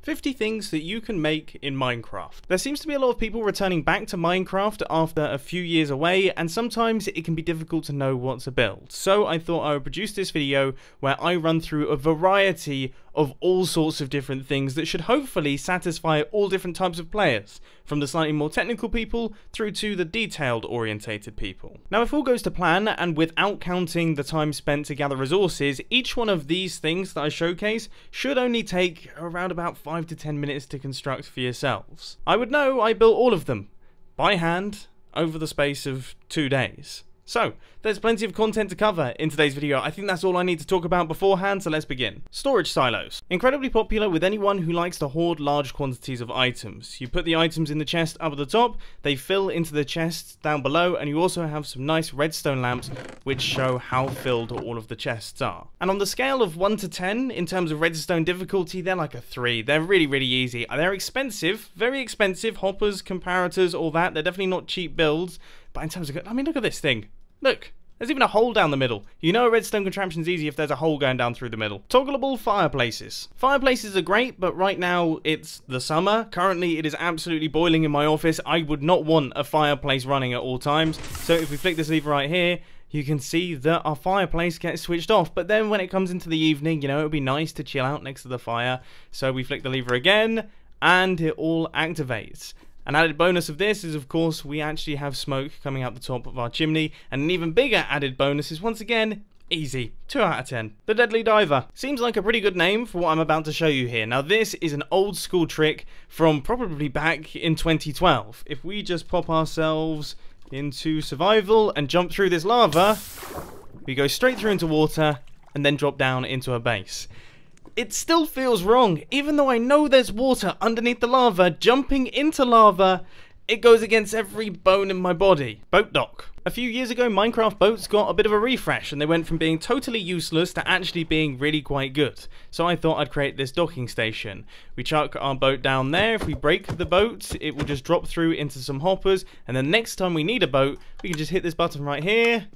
50 things that you can make in Minecraft. There seems to be a lot of people returning back to Minecraft after a few years away, and sometimes it can be difficult to know what to build. So I thought I would produce this video where I run through a variety of all sorts of different things that should hopefully satisfy all different types of players, from the slightly more technical people through to the detailed orientated people. Now if all goes to plan, and without counting the time spent to gather resources, each one of these things that I showcase should only take around about 5 to 10 minutes to construct for yourselves. I would know I built all of them by hand over the space of 2 days. So, there's plenty of content to cover in today's video. I think that's all I need to talk about beforehand, so let's begin. Storage silos. Incredibly popular with anyone who likes to hoard large quantities of items. You put the items in the chest up at the top, they fill into the chests down below, and you also have some nice redstone lamps which show how filled all of the chests are. And on the scale of 1 to 10, in terms of redstone difficulty, they're like a 3. They're really easy. They're expensive, very expensive, hoppers, comparators, all that. They're definitely not cheap builds, but in terms of, I mean, look at this thing. Look, there's even a hole down the middle. You know a redstone contraption's easy if there's a hole going down through the middle. Toggleable fireplaces. Fireplaces are great, but right now it's the summer. Currently it is absolutely boiling in my office. I would not want a fireplace running at all times. So if we flick this lever right here, you can see that our fireplace gets switched off. But then when it comes into the evening, you know, it would be nice to chill out next to the fire. So we flick the lever again, and it all activates. An added bonus of this is, of course, we actually have smoke coming out the top of our chimney, and an even bigger added bonus is, once again, easy. 2 out of 10. The Deadly Diver. Seems like a pretty good name for what I'm about to show you here. Now, this is an old school trick from probably back in 2012. If we just pop ourselves into survival and jump through this lava, we go straight through into water and then drop down into a base. It still feels wrong, even though I know there's water underneath the lava. Jumping into lava, it goes against every bone in my body. Boat dock. A few years ago, Minecraft boats got a bit of a refresh, and they went from being totally useless to actually being really quite good. So I thought I'd create this docking station. We chuck our boat down there. If we break the boat, it will just drop through into some hoppers, and then next time we need a boat, we can just hit this button right here,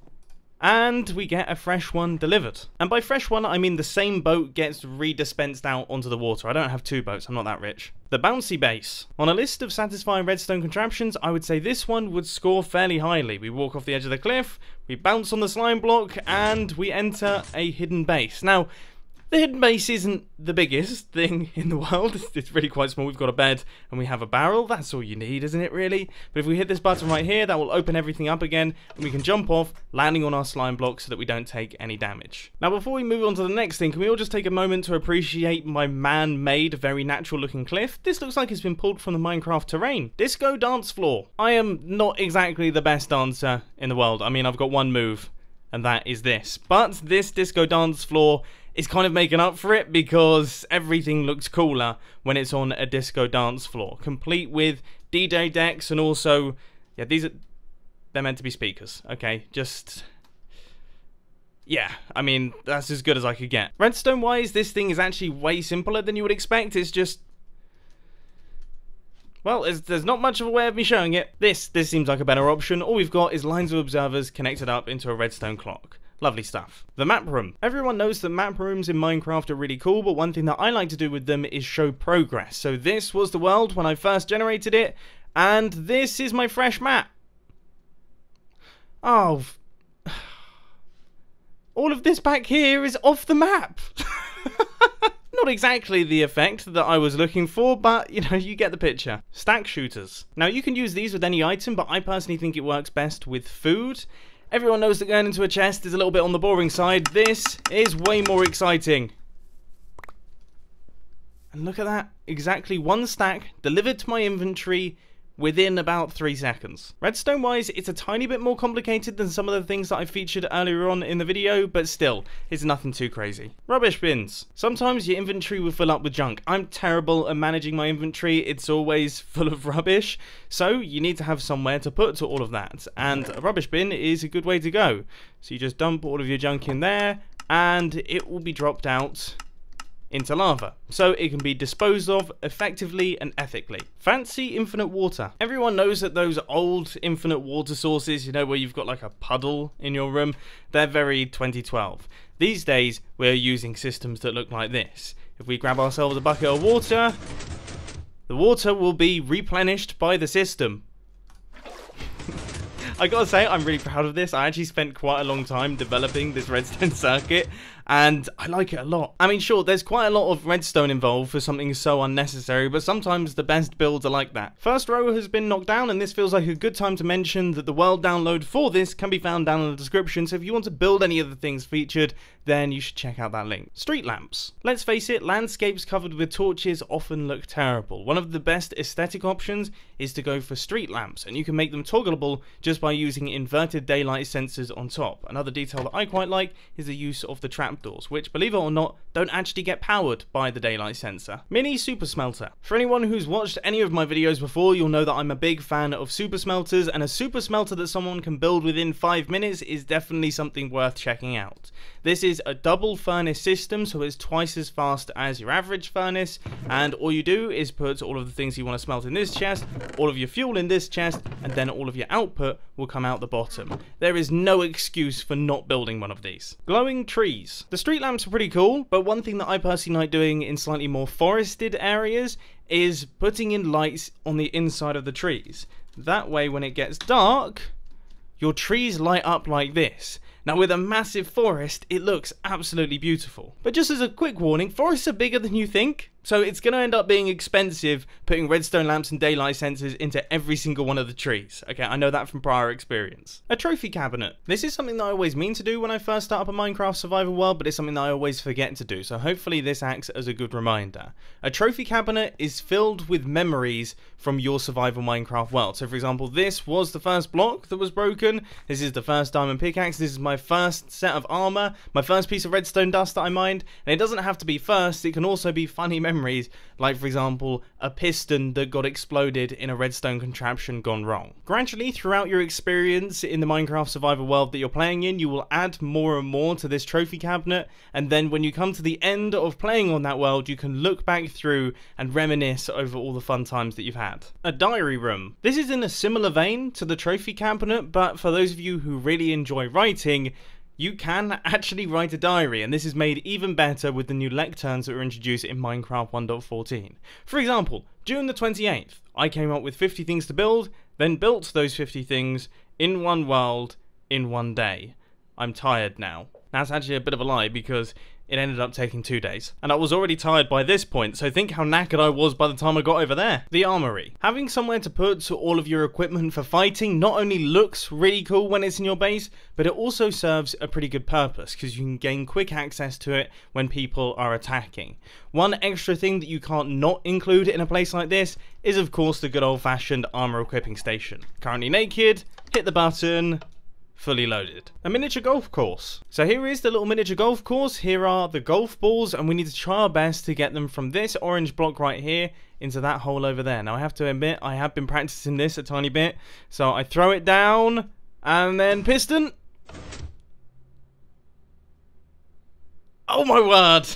and we get a fresh one delivered. And by fresh one, I mean the same boat gets redispensed out onto the water. I don't have 2 boats, I'm not that rich. The bouncy base. On a list of satisfying redstone contraptions, I would say this one would score fairly highly. We walk off the edge of the cliff, we bounce on the slime block, and we enter a hidden base. Now, the hidden base isn't the biggest thing in the world. It's really quite small. We've got a bed and we have a barrel. That's all you need, isn't it, really? But if we hit this button right here, that will open everything up again, and we can jump off, landing on our slime block so that we don't take any damage. Now, before we move on to the next thing, can we all just take a moment to appreciate my man-made, very natural-looking cliff? This looks like it's been pulled from the Minecraft terrain. Disco dance floor. I am not exactly the best dancer in the world. I mean, I've got one move, and that is this. But this disco dance floor is kind of making up for it, because everything looks cooler when it's on a disco dance floor, complete with DJ decks, and also, yeah, they're meant to be speakers, okay, just, yeah, I mean, that's as good as I could get. Redstone wise, this thing is actually way simpler than you would expect. It's just, well, there's not much of a way of me showing it. This seems like a better option. All we've got is lines of observers connected up into a redstone clock. Lovely stuff. The map room. Everyone knows that map rooms in Minecraft are really cool, but one thing that I like to do with them is show progress. So this was the world when I first generated it, and this is my fresh map. Oh, all of this back here is off the map. Not exactly the effect that I was looking for, but, you know, you get the picture. Stack shooters. Now, you can use these with any item, but I personally think it works best with food. Everyone knows that going into a chest is a little bit on the boring side. This is way more exciting. And look at that. Exactly 1 stack delivered to my inventory within about 3 seconds. Redstone wise, it's a tiny bit more complicated than some of the things that I featured earlier on in the video, but still, it's nothing too crazy. Rubbish bins. Sometimes your inventory will fill up with junk. I'm terrible at managing my inventory. It's always full of rubbish, so you need to have somewhere to put all of that, and a rubbish bin is a good way to go. So you just dump all of your junk in there, and it will be dropped out into lava, so it can be disposed of effectively and ethically. Fancy infinite water. Everyone knows that those old infinite water sources, you know, where you've got like a puddle in your room, they're very 2012. These days, we're using systems that look like this. If we grab ourselves a bucket of water, the water will be replenished by the system. I gotta say, I'm really proud of this. I actually spent quite a long time developing this redstone circuit, and I like it a lot. I mean, sure, there's quite a lot of redstone involved for something so unnecessary, but sometimes the best builds are like that. First row has been knocked down, and this feels like a good time to mention that the world download for this can be found down in the description, so if you want to build any of the things featured, then you should check out that link. Street lamps. Let's face it, landscapes covered with torches often look terrible. One of the best aesthetic options is to go for street lamps, and you can make them toggleable just by using inverted daylight sensors on top. Another detail that I quite like is the use of the trapdoors, which, believe it or not, don't actually get powered by the daylight sensor. Mini super smelter. For anyone who's watched any of my videos before, you'll know that I'm a big fan of super smelters, and a super smelter that someone can build within 5 minutes is definitely something worth checking out. This is a double furnace system, so it's twice as fast as your average furnace, and all you do is put all of the things you want to smelt in this chest, all of your fuel in this chest, and then all of your output will come out the bottom. There is no excuse for not building one of these. Glowing trees. The street lamps are pretty cool, but one thing that I personally like doing in slightly more forested areas is putting in lights on the inside of the trees. That way, when it gets dark, your trees light up like this. Now, with a massive forest, it looks absolutely beautiful. But just as a quick warning, forests are bigger than you think, so it's going to end up being expensive putting redstone lamps and daylight sensors into every single one of the trees. Okay, I know that from prior experience. A trophy cabinet. This is something that I always mean to do when I first start up a Minecraft survival world, but it's something that I always forget to do, so hopefully this acts as a good reminder. A trophy cabinet is filled with memories from your survival Minecraft world. So for example, this was the first block that was broken, this is the first diamond pickaxe, this is my first set of armor, my first piece of redstone dust that I mined, and it doesn't have to be first, it can also be funny memories, like for example, a piston that got exploded in a redstone contraption gone wrong. Gradually, throughout your experience in the Minecraft survival world that you're playing in, you will add more and more to this trophy cabinet, and then when you come to the end of playing on that world, you can look back through and reminisce over all the fun times that you've had. A diary room. This is in a similar vein to the trophy cabinet, but for those of you who really enjoy writing, you can actually write a diary, and this is made even better with the new lecterns that were introduced in Minecraft 1.14. For example, June the 28th, I came up with 50 things to build, then built those 50 things in one world, in one day. I'm tired now. That's actually a bit of a lie, because it ended up taking 2 days. And I was already tired by this point, so think how knackered I was by the time I got over there. The armory. Having somewhere to put all of your equipment for fighting not only looks really cool when it's in your base, but it also serves a pretty good purpose, because you can gain quick access to it when people are attacking. One extra thing that you can't not include in a place like this is of course the good old-fashioned armor equipping station. Currently naked, hit the button, fully loaded. A miniature golf course. So here is the little miniature golf course. Here are the golf balls, and we need to try our best to get them from this orange block right here into that hole over there. Now I have to admit, I have been practicing this a tiny bit. So I throw it down, and then piston. Oh my word!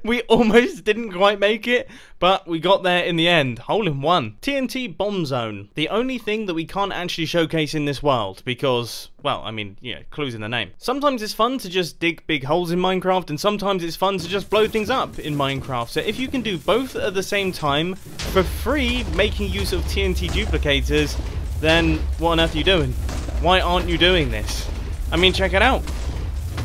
We almost didn't quite make it, but we got there in the end. Hole in one. TNT bomb zone. The only thing that we can't actually showcase in this world because, well, I mean, yeah, clues in the name. Sometimes it's fun to just dig big holes in Minecraft, and sometimes it's fun to just blow things up in Minecraft. So if you can do both at the same time, for free, making use of TNT duplicators, then what on earth are you doing? Why aren't you doing this? I mean, check it out.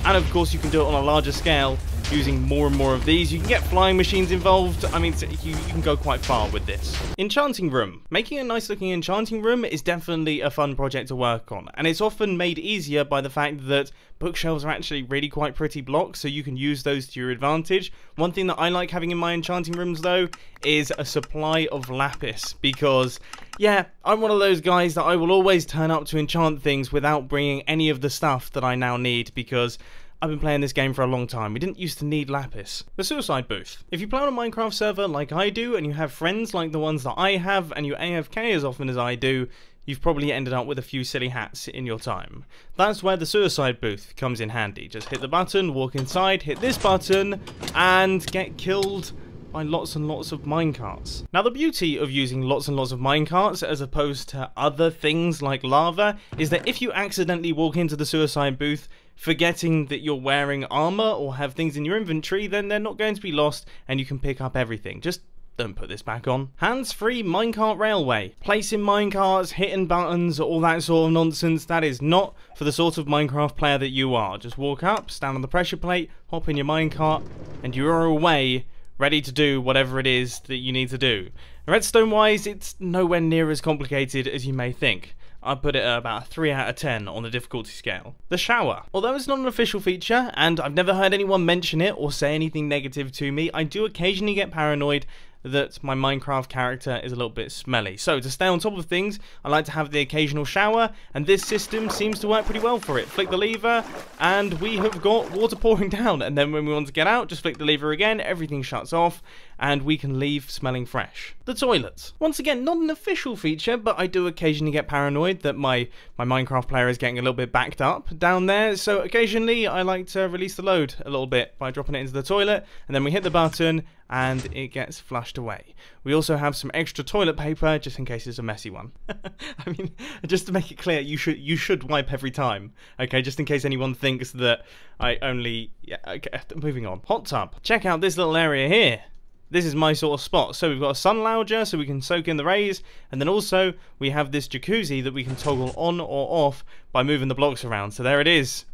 And of course you can do it on a larger scale, using more and more of these. You can get flying machines involved. I mean, you can go quite far with this. Enchanting room. Making a nice looking enchanting room is definitely a fun project to work on, and it's often made easier by the fact that bookshelves are actually really quite pretty blocks, so you can use those to your advantage. One thing that I like having in my enchanting rooms though is a supply of lapis, because yeah, I'm one of those guys that I will always turn up to enchant things without bringing any of the stuff that I now need, because I've been playing this game for a long time. We didn't used to need lapis. The suicide booth. If you play on a Minecraft server like I do, and you have friends like the ones that I have, and you AFK as often as I do, you've probably ended up with a few silly hats in your time. That's where the suicide booth comes in handy. Just hit the button, walk inside, hit this button, and get killed by lots and lots of minecarts. Now the beauty of using lots and lots of minecarts as opposed to other things like lava is that if you accidentally walk into the suicide booth forgetting that you're wearing armor or have things in your inventory, then they're not going to be lost and you can pick up everything. Just Don't put this back on. Hands-free minecart railway. Placing minecarts, hitting buttons, all that sort of nonsense. That is not for the sort of Minecraft player that you are. Just walk up, stand on the pressure plate, hop in your minecart, and you are away, ready to do whatever it is that you need to do. Redstone-wise, it's nowhere near as complicated as you may think. I'd put it at about a 3 out of 10 on the difficulty scale. The shower. Although it's not an official feature, and I've never heard anyone mention it or say anything negative to me, I do occasionally get paranoid that my Minecraft character is a little bit smelly. So to stay on top of things, I like to have the occasional shower, and this system seems to work pretty well for it. Flick the lever, and we have got water pouring down, and then when we want to get out, just flick the lever again, everything shuts off, and we can leave smelling fresh. The toilet. Once again, not an official feature, but I do occasionally get paranoid that my Minecraft player is getting a little bit backed up down there, so occasionally I like to release the load a little bit by dropping it into the toilet, and then we hit the button, and it gets flushed away. We also have some extra toilet paper, just in case it's a messy one. I mean, just to make it clear, you should wipe every time, okay? Just in case anyone thinks that I only... Yeah, okay, moving on. Hot tub. Check out this little area here. This is my sort of spot. So we've got a sun lounger so we can soak in the rays, and then also we have this jacuzzi that we can toggle on or off by moving the blocks around. So there it is.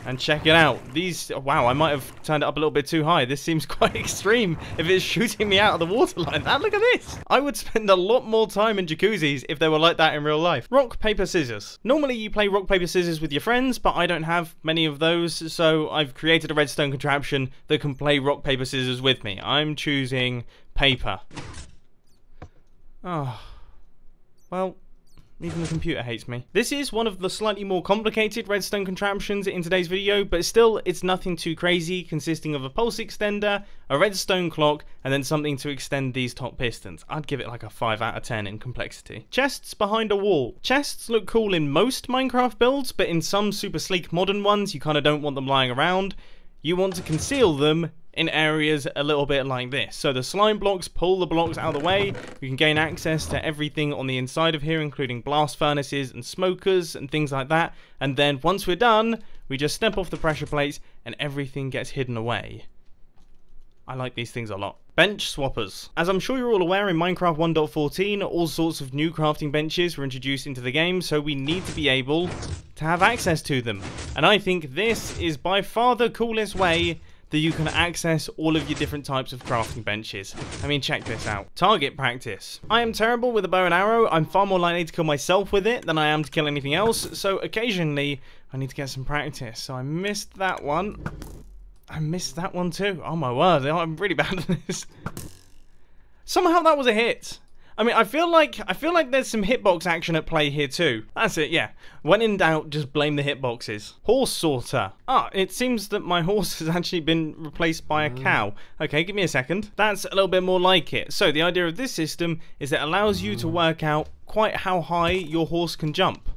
And check it out. These, wow, I might have turned it up a little bit too high. This seems quite extreme if it's shooting me out of the water like that. Look at this. I would spend a lot more time in jacuzzis if they were like that in real life. Rock, paper, scissors. Normally you play rock, paper, scissors with your friends, but I don't have many of those, so I've created a redstone contraption that can play rock, paper, scissors with me. I'm choosing paper. Oh, well, even the computer hates me. This is one of the slightly more complicated redstone contraptions in today's video, but still, it's nothing too crazy, consisting of a pulse extender, a redstone clock, and then something to extend these top pistons. I'd give it like a 5 out of 10 in complexity. Chests behind a wall. Chests look cool in most Minecraft builds, but in some super sleek modern ones, you kind of don't want them lying around. You want to conceal them in areas a little bit like this. So the slime blocks pull the blocks out of the way. We can gain access to everything on the inside of here, including blast furnaces and smokers and things like that. And then once we're done, we just step off the pressure plates and everything gets hidden away. I like these things a lot. Bench swappers. As I'm sure you're all aware, in Minecraft 1.14, all sorts of new crafting benches were introduced into the game, so we need to be able to have access to them. And I think this is by far the coolest way that you can access all of your different types of crafting benches. I mean, check this out. Target practice. I am terrible with a bow and arrow. I'm far more likely to kill myself with it than I am to kill anything else, so occasionally I need to get some practice. So I missed that one. I missed that one too. Oh my word, I'm really bad at this. Somehow that was a hit. I mean, I feel like there's some hitbox action at play here too. That's it, yeah. When in doubt, just blame the hitboxes. Horse sorter. Ah, it seems that my horse has actually been replaced by a cow. Okay, give me a second. That's a little bit more like it. So the idea of this system is it allows you to work out quite how high your horse can jump.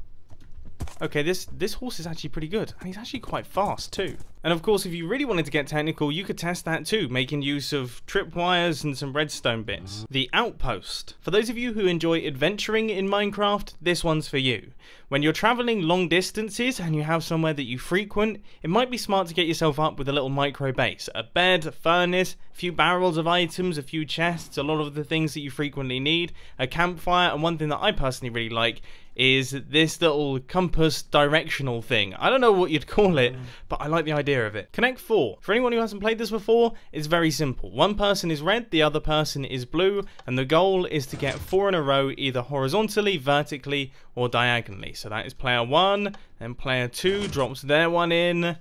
Okay, this horse is actually pretty good, and he's actually quite fast too. And of course, if you really wanted to get technical, you could test that too, making use of tripwires and some redstone bits. The outpost. For those of you who enjoy adventuring in Minecraft, this one's for you. When you're traveling long distances and you have somewhere that you frequent, it might be smart to get yourself up with a little micro base. A bed, a furnace, a few barrels of items, a few chests, a lot of the things that you frequently need, a campfire, and one thing that I personally really like is this little compass directional thing. I don't know what you'd call it, but I like the idea of it. Connect 4. For anyone who hasn't played this before, it's very simple. One person is red, the other person is blue, and the goal is to get 4 in a row, either horizontally, vertically, or diagonally. So that is player 1, then player 2 drops their one in,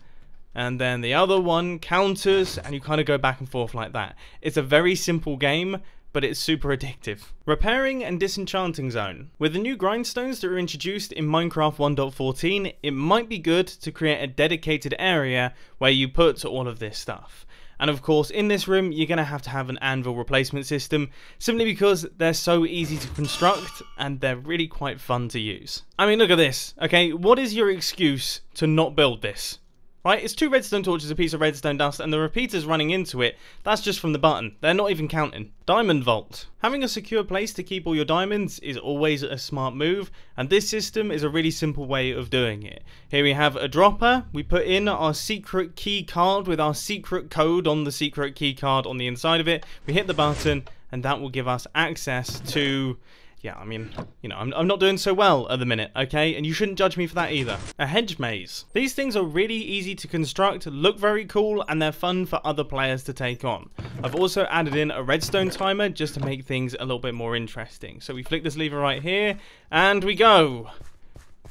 and then the other one counters, and you kind of go back and forth like that. It's a very simple game, but it's super addictive. Repairing and disenchanting zone. With the new grindstones that were introduced in Minecraft 1.14, it might be good to create a dedicated area where you put all of this stuff. And of course, in this room, you're going to have an anvil replacement system, simply because they're so easy to construct and they're really quite fun to use. I mean, look at this, okay? What is your excuse to not build this? Right, it's 2 redstone torches, a piece of redstone dust, and the repeaters running into it, that's just from the button. They're not even counting. Diamond vault. Having a secure place to keep all your diamonds is always a smart move, and this system is a really simple way of doing it. Here we have a dropper. We put in our secret key card with our secret code on the secret key card on the inside of it. We hit the button, and that will give us access to... Yeah, I mean, you know, I'm not doing so well at the minute, okay? And you shouldn't judge me for that either. A hedge maze. These things are really easy to construct, look very cool, and they're fun for other players to take on. I've also added in a redstone timer just to make things a little bit more interesting. So we flick this lever right here, and we go.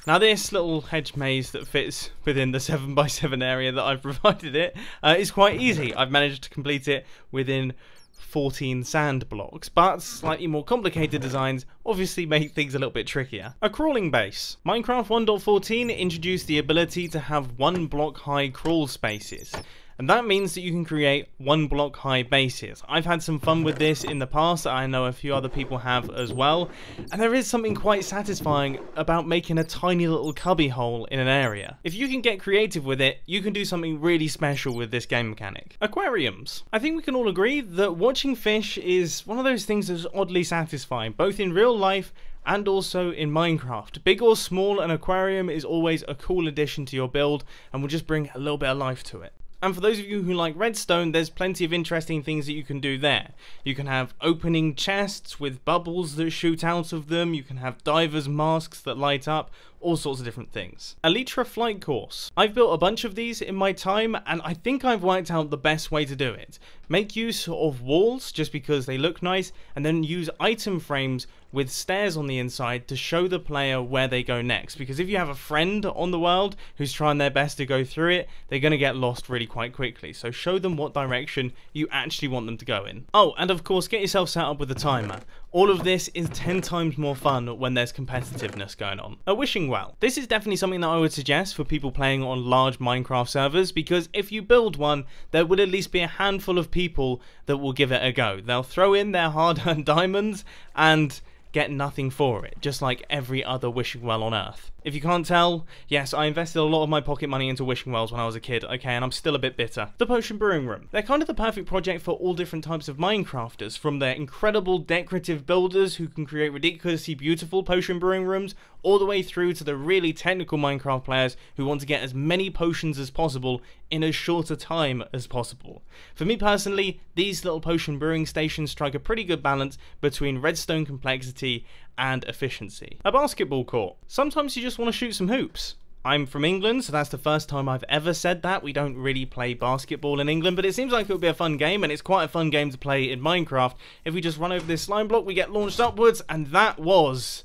Now this little hedge maze that fits within the 7x7 area that I've provided it is quite easy. I've managed to complete it within 14 sand blocks, but slightly more complicated designs obviously make things a little bit trickier. A crawling base. Minecraft 1.14 introduced the ability to have 1 block high crawl spaces. And that means that you can create 1 block high bases. I've had some fun with this in the past, I know a few other people have as well, and there is something quite satisfying about making a tiny little cubby hole in an area. If you can get creative with it, you can do something really special with this game mechanic. Aquariums. I think we can all agree that watching fish is one of those things that's oddly satisfying, both in real life and also in Minecraft. Big or small, an aquarium is always a cool addition to your build and will just bring a little bit of life to it. And for those of you who like redstone, there's plenty of interesting things that you can do there. You can have opening chests with bubbles that shoot out of them, you can have divers masks that light up, all sorts of different things. Elytra flight course. I've built a bunch of these in my time, and I think I've worked out the best way to do it. Make use of walls just because they look nice, and then use item frames with stairs on the inside to show the player where they go next, because if you have a friend on the world who's trying their best to go through it, they're going to get lost really quite quickly. So show them what direction you actually want them to go in. Oh, and of course get yourself set up with a timer. All of this is 10 times more fun when there's competitiveness going on. A wishing well. This is definitely something that I would suggest for people playing on large Minecraft servers, because if you build one, there will at least be a handful of people that will give it a go. They'll throw in their hard-earned diamonds and get nothing for it, just like every other wishing well on Earth. If you can't tell, yes, I invested a lot of my pocket money into wishing wells when I was a kid, okay, and I'm still a bit bitter. The potion brewing room. They're kind of the perfect project for all different types of Minecrafters, from their incredible decorative builders who can create ridiculously beautiful potion brewing rooms, all the way through to the really technical Minecraft players who want to get as many potions as possible in as short a time as possible. For me personally, these little potion brewing stations strike a pretty good balance between redstone complexity and efficiency. A basketball court. Sometimes you just want to shoot some hoops. I'm from England, so that's the first time I've ever said that. We don't really play basketball in England, but it seems like it would be a fun game, and it's quite a fun game to play in Minecraft. If we just run over this slime block, we get launched upwards, and that was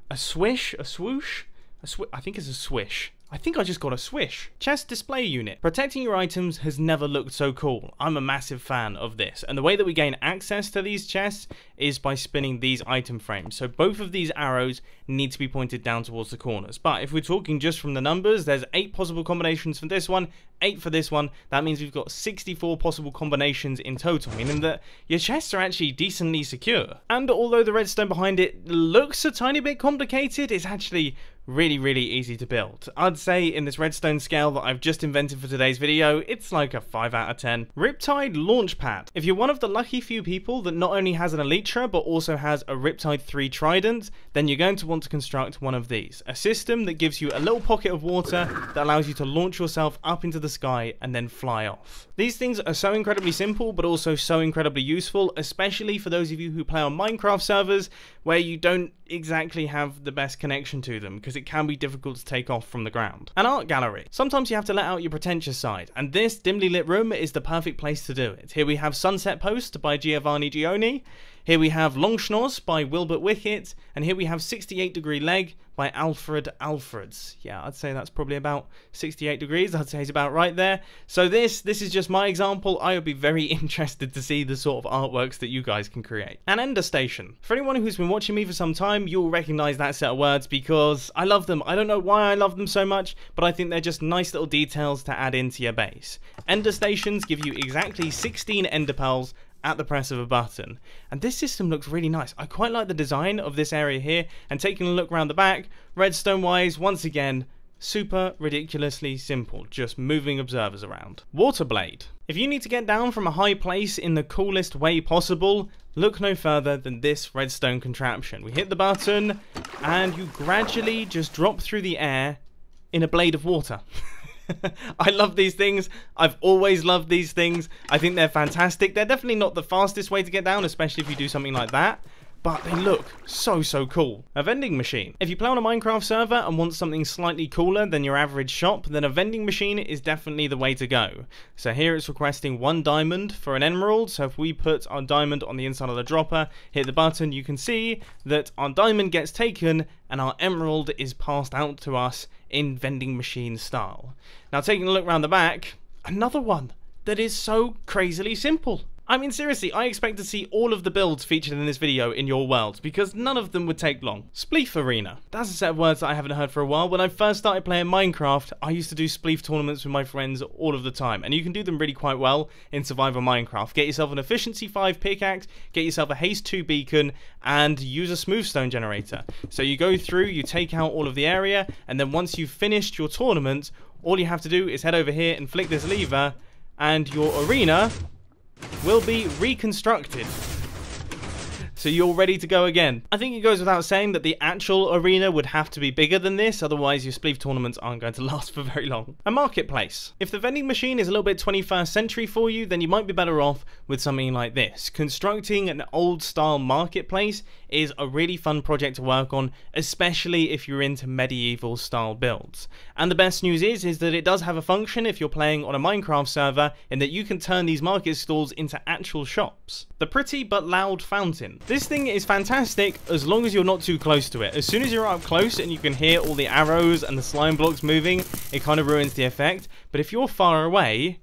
a swish, a swoosh, I think it's a swish. I think I just got a swish. Chest display unit. Protecting your items has never looked so cool. I'm a massive fan of this, and the way that we gain access to these chests is by spinning these item frames. So both of these arrows need to be pointed down towards the corners. But if we're talking just from the numbers, there's 8 possible combinations for this one, 8 for this one. That means we've got 64 possible combinations in total, meaning that your chests are actually decently secure. And although the redstone behind it looks a tiny bit complicated, it's actually really easy to build. I'd say in this redstone scale that I've just invented for today's video, it's like a 5 out of 10. Riptide launch pad. If you're one of the lucky few people that not only has an Elytra but also has a Riptide 3 trident, then you're going to want to construct one of these. A system that gives you a little pocket of water that allows you to launch yourself up into the sky and then fly off. These things are so incredibly simple but also so incredibly useful, especially for those of you who play on Minecraft servers where you don't exactly have the best connection to them, because it can be difficult to take off from the ground. An art gallery. Sometimes you have to let out your pretentious side, and this dimly lit room is the perfect place to do it. Here we have Sunset Post by Giovanni Gioni, here we have Long Schnoz by Wilbert Wickett, and here we have 68 Degree Leg by Alfred Alfreds. Yeah, I'd say that's probably about 68 degrees. I'd say he's about right there. So this is just my example. I would be very interested to see the sort of artworks that you guys can create. An ender station. For anyone who's been watching me for some time, you'll recognize that set of words because I love them. I don't know why I love them so much, but I think they're just nice little details to add into your base. Ender stations give you exactly 16 ender pearls at the press of a button, and this system looks really nice. I quite like the design of this area here, and taking a look around the back, redstone wise, once again, super ridiculously simple, just moving observers around. Water blade. If you need to get down from a high place in the coolest way possible, look no further than this redstone contraption. We hit the button and you gradually just drop through the air in a blade of water. I love these things. I've always loved these things. I think they're fantastic. They're definitely not the fastest way to get down, especially if you do something like that. But they look so cool. A vending machine. If you play on a Minecraft server and want something slightly cooler than your average shop, then a vending machine is definitely the way to go. So here it's requesting 1 diamond for an emerald. So if we put our diamond on the inside of the dropper, hit the button, you can see that our diamond gets taken and our emerald is passed out to us in vending machine style. Now taking a look around the back, another one that is so crazily simple. I mean, seriously, I expect to see all of the builds featured in this video in your world, because none of them would take long. Spleef Arena. That's a set of words that I haven't heard for a while. When I first started playing Minecraft, I used to do Spleef tournaments with my friends all of the time, and you can do them really quite well in Survivor Minecraft. Get yourself an Efficiency 5 pickaxe, get yourself a Haste 2 beacon, and use a Smoothstone generator. So you go through, you take out all of the area, and then once you've finished your tournament, all you have to do is head over here and flick this lever, and your arena will be reconstructed. So you're ready to go again. I think it goes without saying that the actual arena would have to be bigger than this, otherwise your Spleef tournaments aren't going to last for very long. A marketplace. If the vending machine is a little bit 21st century for you, then you might be better off with something like this. Constructing an old style marketplace is a really fun project to work on, especially if you're into medieval style builds. And the best news is that it does have a function if you're playing on a Minecraft server, in that you can turn these market stalls into actual shops. The pretty but loud fountain. This thing is fantastic as long as you're not too close to it. As soon as you're up close and you can hear all the arrows and the slime blocks moving, it kind of ruins the effect. But if you're far away,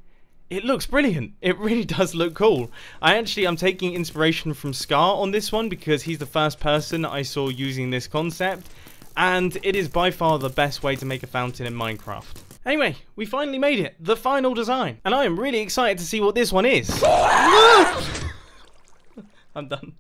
it looks brilliant. It really does look cool. I'm taking inspiration from Scar on this one, because he's the first person I saw using this concept, and it is by far the best way to make a fountain in Minecraft. Anyway, we finally made it, the final design, and I am really excited to see what this one is. I'm done.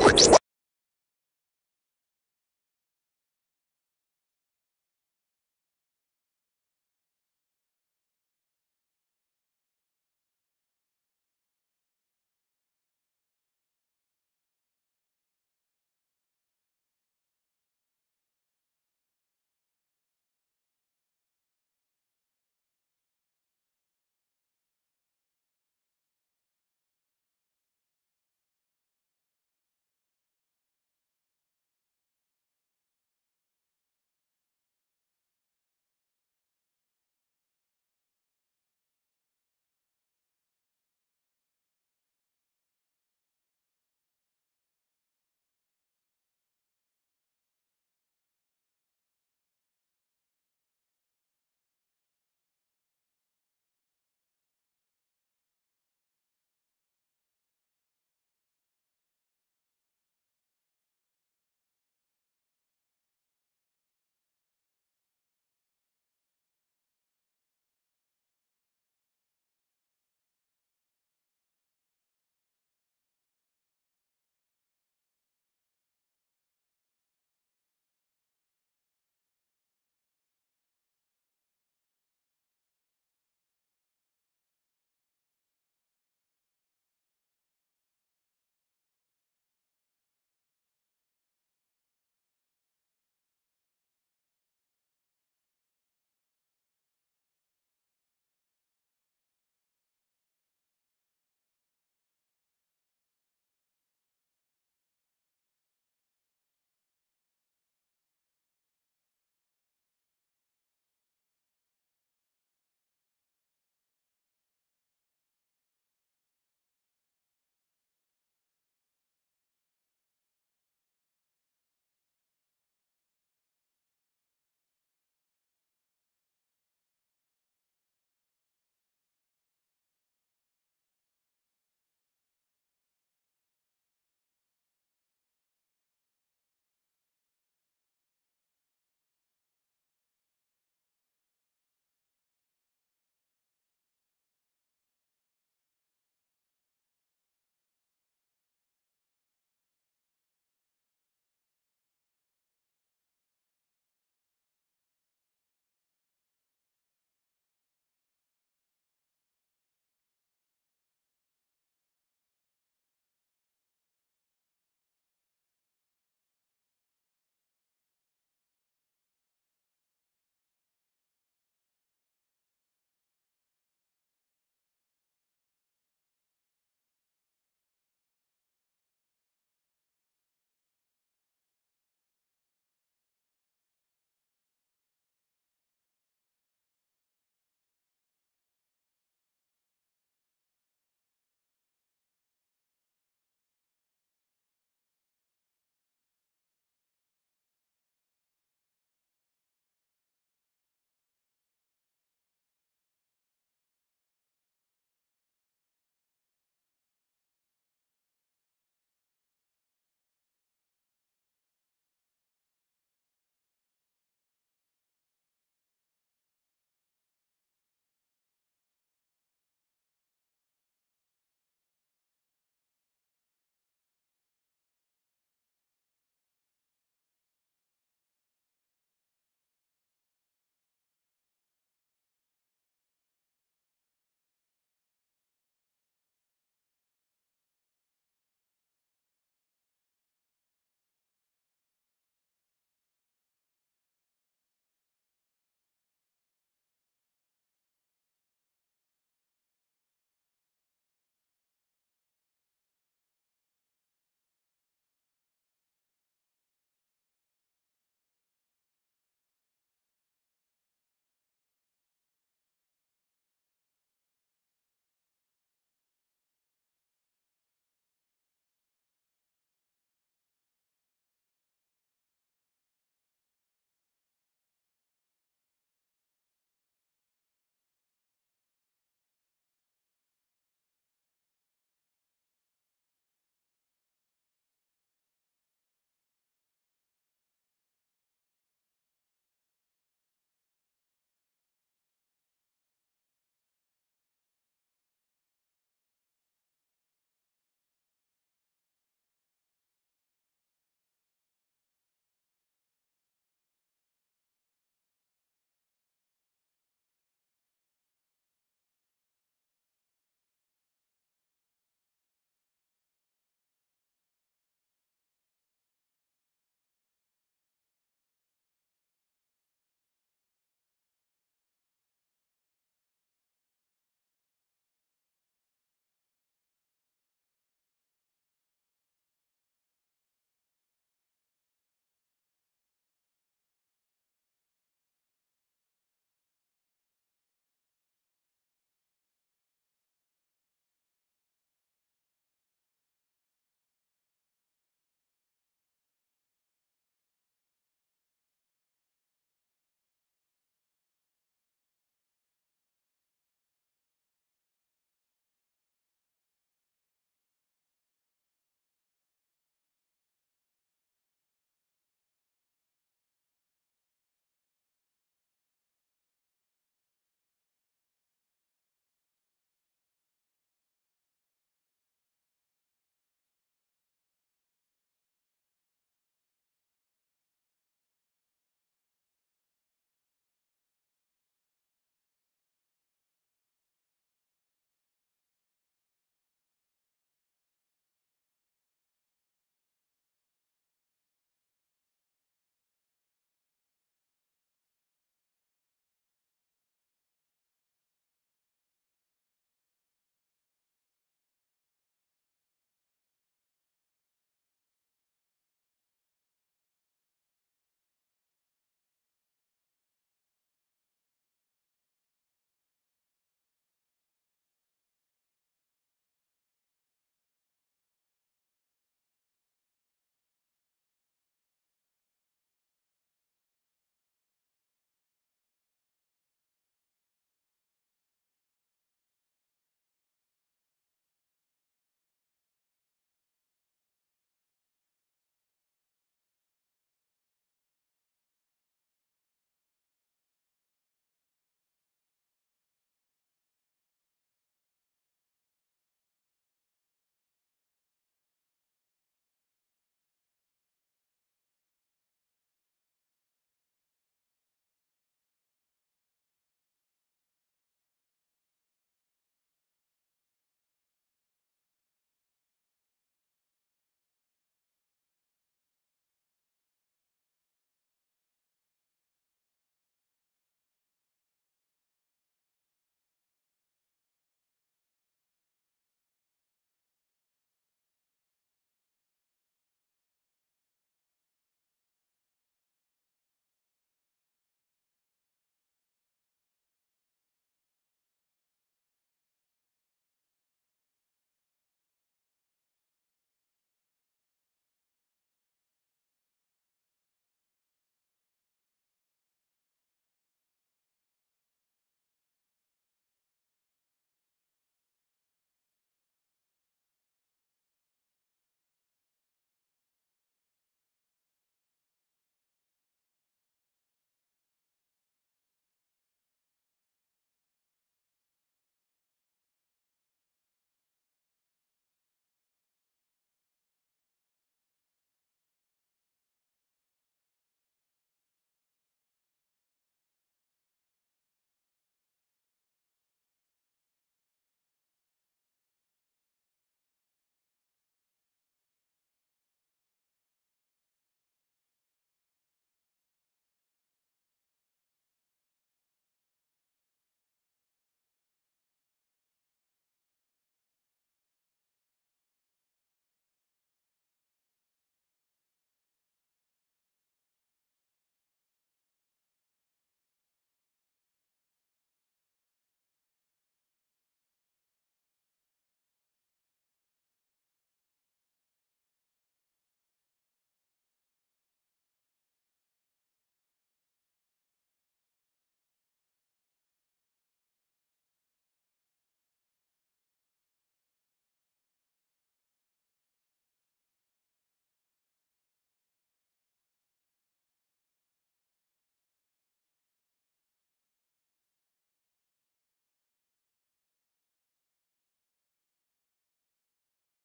One.